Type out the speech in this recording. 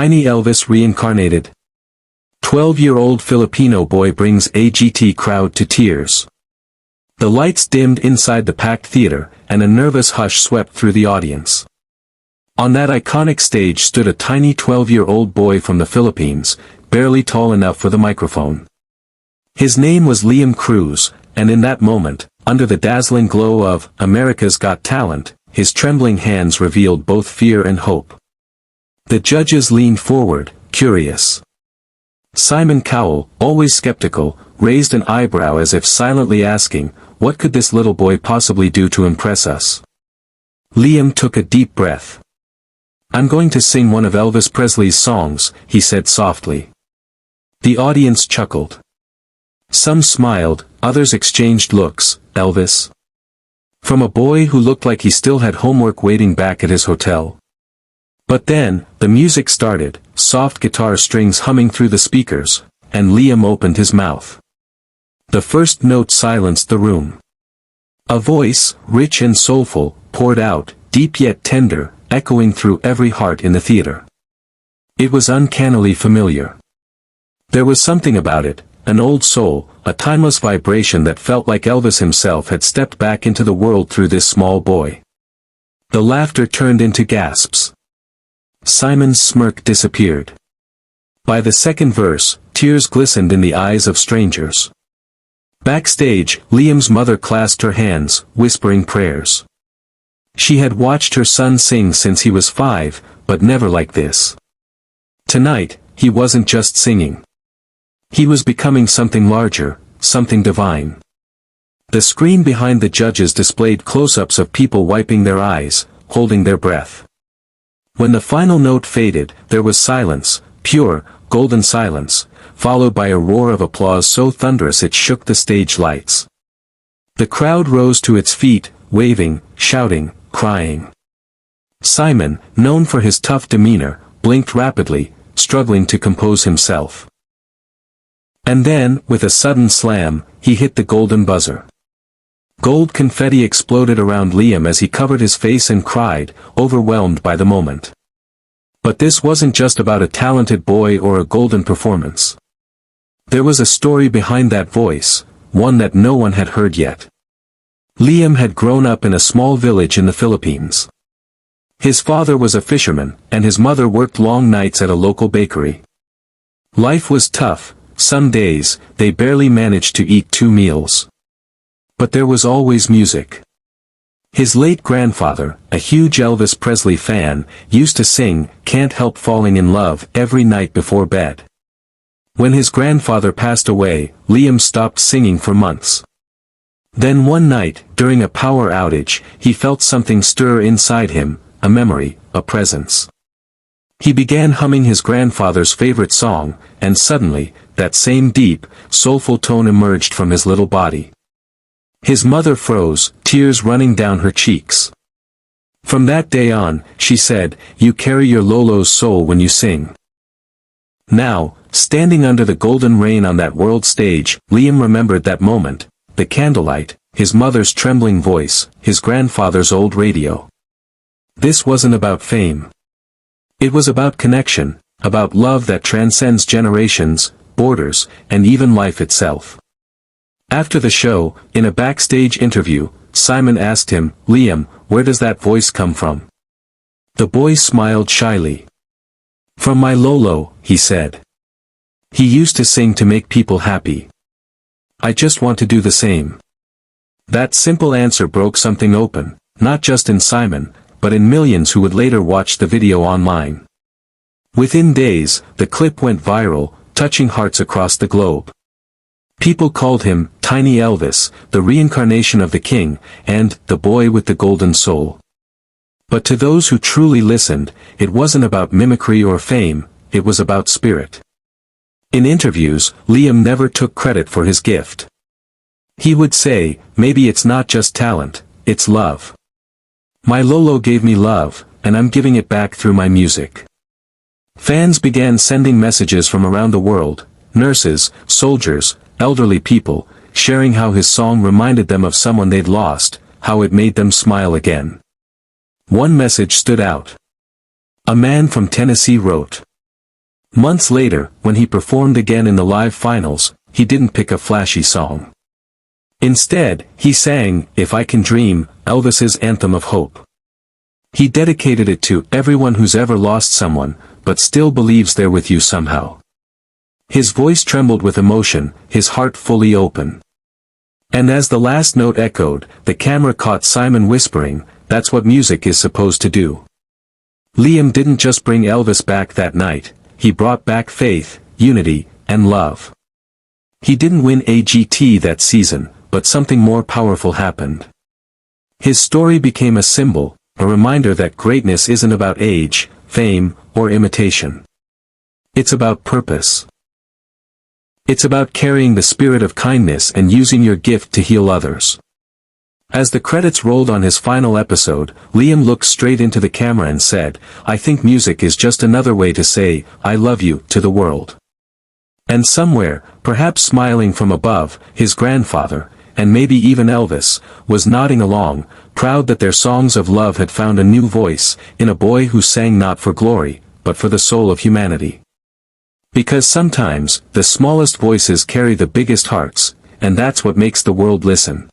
Tiny Elvis Reincarnated. 12-year-old Filipino boy brings AGT crowd to tears. The lights dimmed inside the packed theater, and a nervous hush swept through the audience. On that iconic stage stood a tiny 12-year-old boy from the Philippines, barely tall enough for the microphone. His name was Liam Cruz, and in that moment, under the dazzling glow of America's Got Talent, his trembling hands revealed both fear and hope. The judges leaned forward, curious. Simon Cowell, always skeptical, raised an eyebrow as if silently asking, what could this little boy possibly do to impress us? Liam took a deep breath. I'm going to sing one of Elvis Presley's songs, he said softly. The audience chuckled. Some smiled, others exchanged looks. Elvis? From a boy who looked like he still had homework waiting back at his hotel. But then, the music started, soft guitar strings humming through the speakers, and Liam opened his mouth. The first note silenced the room. A voice, rich and soulful, poured out, deep yet tender, echoing through every heart in the theater. It was uncannily familiar. There was something about it, an old soul, a timeless vibration that felt like Elvis himself had stepped back into the world through this small boy. The laughter turned into gasps. Simon's smirk disappeared. By the second verse, tears glistened in the eyes of strangers. Backstage, Liam's mother clasped her hands, whispering prayers. She had watched her son sing since he was 5, but never like this. Tonight, he wasn't just singing. He was becoming something larger, something divine. The screen behind the judges displayed close-ups of people wiping their eyes, holding their breath. When the final note faded, there was silence, pure, golden silence, followed by a roar of applause so thunderous it shook the stage lights. The crowd rose to its feet, waving, shouting, crying. Simon, known for his tough demeanor, blinked rapidly, struggling to compose himself. And then, with a sudden slam, he hit the golden buzzer. Gold confetti exploded around Liam as he covered his face and cried, overwhelmed by the moment. But this wasn't just about a talented boy or a golden performance. There was a story behind that voice, one that no one had heard yet. Liam had grown up in a small village in the Philippines. His father was a fisherman, and his mother worked long nights at a local bakery. Life was tough. Some days, they barely managed to eat 2 meals. But there was always music. His late grandfather, a huge Elvis Presley fan, used to sing "Can't Help Falling in Love" every night before bed. When his grandfather passed away, Liam stopped singing for months. Then one night, during a power outage, he felt something stir inside him, a memory, a presence. He began humming his grandfather's favorite song, and suddenly, that same deep, soulful tone emerged from his little body. His mother froze, tears running down her cheeks. From that day on, she said, "You carry your Lolo's soul when you sing." Now, standing under the golden rain on that world stage, Liam remembered that moment, the candlelight, his mother's trembling voice, his grandfather's old radio. This wasn't about fame. It was about connection, about love that transcends generations, borders, and even life itself. After the show, in a backstage interview, Simon asked him, "Liam, where does that voice come from?" The boy smiled shyly. "From my Lolo," he said. "He used to sing to make people happy. I just want to do the same." That simple answer broke something open, not just in Simon, but in millions who would later watch the video online. Within days, the clip went viral, touching hearts across the globe. People called him Tiny Elvis, the reincarnation of the king, and the boy with the golden soul. But to those who truly listened, it wasn't about mimicry or fame, it was about spirit. In interviews, Liam never took credit for his gift. He would say, "Maybe it's not just talent, it's love. My Lolo gave me love, and I'm giving it back through my music." Fans began sending messages from around the world, nurses, soldiers, elderly people, sharing how his song reminded them of someone they'd lost, how it made them smile again. One message stood out. A man from Tennessee wrote, Months later, when he performed again in the live finals, he didn't pick a flashy song. Instead, he sang, "If I Can Dream," Elvis's anthem of hope. He dedicated it to everyone who's ever lost someone, but still believes they're with you somehow. His voice trembled with emotion, his heart fully open. And as the last note echoed, the camera caught Simon whispering, "That's what music is supposed to do." Liam didn't just bring Elvis back that night, he brought back faith, unity, and love. He didn't win AGT that season, but something more powerful happened. His story became a symbol, a reminder that greatness isn't about age, fame, or imitation. It's about purpose. It's about carrying the spirit of kindness and using your gift to heal others. As the credits rolled on his final episode, Liam looked straight into the camera and said, "I think music is just another way to say, I love you, to the world." And somewhere, perhaps smiling from above, his grandfather, and maybe even Elvis, was nodding along, proud that their songs of love had found a new voice, in a boy who sang not for glory, but for the soul of humanity. Because sometimes, the smallest voices carry the biggest hearts, and that's what makes the world listen.